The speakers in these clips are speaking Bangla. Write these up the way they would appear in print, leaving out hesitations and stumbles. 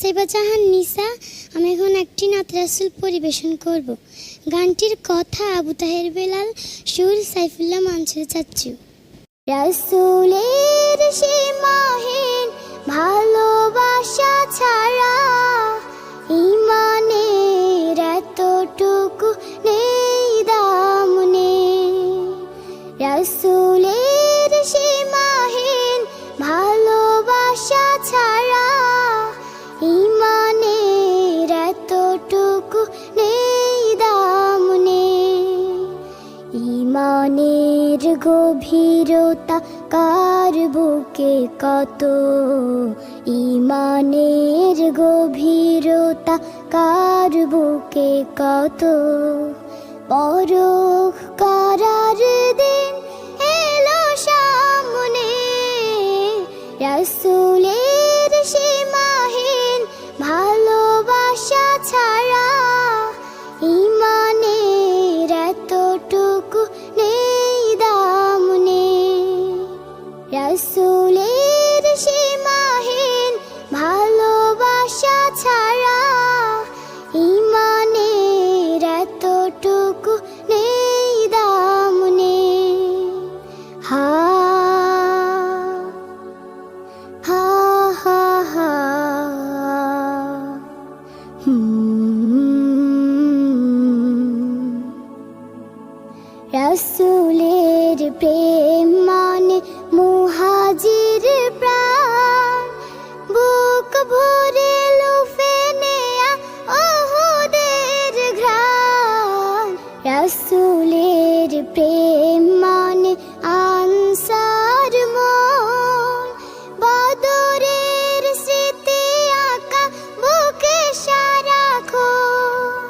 নুসাইবা জাহান নিসা। আমি এখন একটি নাত রাসূল পরিবেশন করব। গানটির কথা আবু তাহের বেলাল, সুর সাইফুল্লাহ মানসুর চাচ্চু। রাসূলের সীমাহীন ভালোবাসা ছাড়া ঈমানের এতটুকু নেই দাম নেই। রাসূলের সীমাহীন ভালোবাসা ছাড়া ঈমানের এতটুকু নেই দাম নেই। ঈমানের গভীরতা কার বুকে কত, ঈমানের গভীরতা কার বুকে কত। পরখ করার দিন এলো সামনে, রাসূলের সীমাহীন ভালোবাসা ছাড়া ঈমানের এতটুকু নেই দাম নেই। রাসূলের সীমাহীন ভালোবাসা ছাড়া ঈমানের এতটুকু নেই দাম নেই। হা হা হা হা রাসূলের প্রেম মানে মুহাজির প্রাণ, বুক ভরে লুফে নেয়া ওহুদের ঘ্রাণ। রাসূলের প্রেম মানে আনসার মন, বদরের স্মৃতি আঁকা বুকে সারাক্ষণ।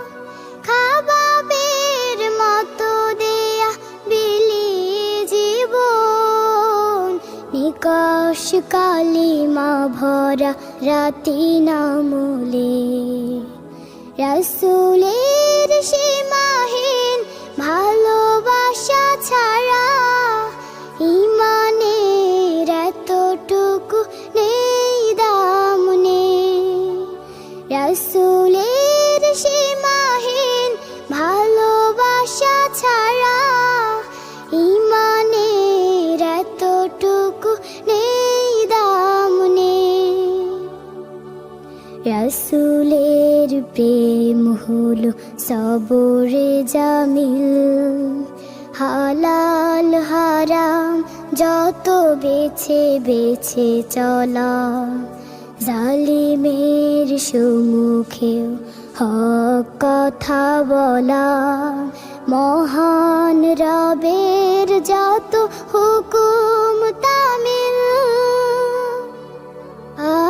খাবাবের মতো দেয়া বিলিয়ে জীবন, নিকশ কালিমা ভরা রাতি নামলে। রাসূলের সীমাহীন ভালোবাসা ছাড়া ঈমানের এতটুকু নেই দাম নেই। রাসূলের সীমাহীন ভালোবাসা ছাড়া ঈমানের এতটুকু নেই দাম নেই। রাসূলের প্রেম হলো সবরে জামিল, হালাল হারাম যত বেছে বেছে চলা। জালিমের সম্মুখেও হক কথা বলা, মহান রবের যত হুকুম তামিল। হা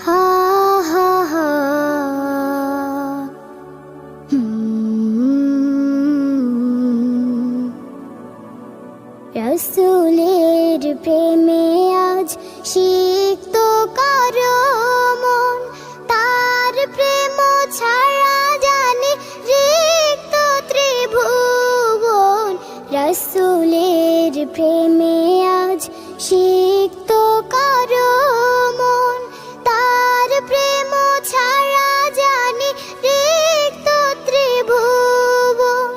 হা হা রাসূলের প্রেমে আজ সিক্ত কারো মন, তার প্রেম ছাড়া জানে রিক্ত ত্রিভুবন। রাসূলের প্রেমে আজ সিক্ত কারো মন, তার প্রেম ছাড়া জানে রিক্ত ত্রিভুবন।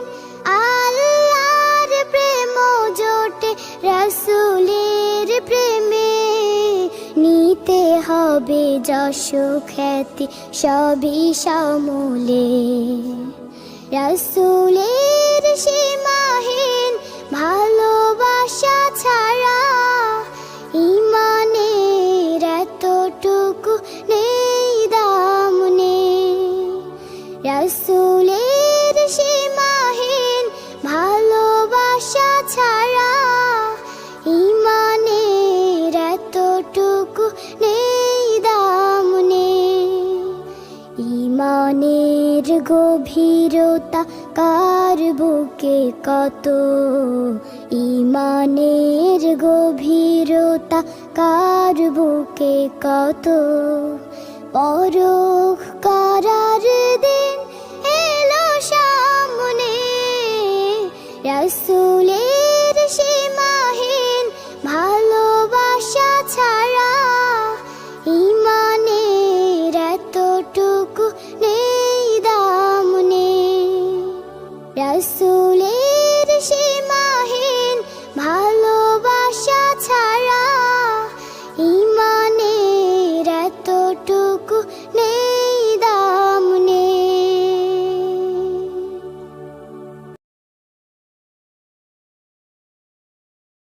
আল্লাহর প্রেম জোটে রাসূলের প্রেমে, নিতে হবে যশ খ্যাতি সবই সমূলে। রাসূলের সীমাহীন ভালোবাসা ছাড়া ঈমানের এতটুকু নেই দাম নেই। রাসূলের সীমাহীন ভালোবাসা ছাড়া ঈমানের এতটুকু নেই দাম নেই। ঈমানের গভীরতা কার বুকে কত, ঈমানের গভীরতা কার বুকে কত। পরখ করার দিন এলো সামনে, রাসূল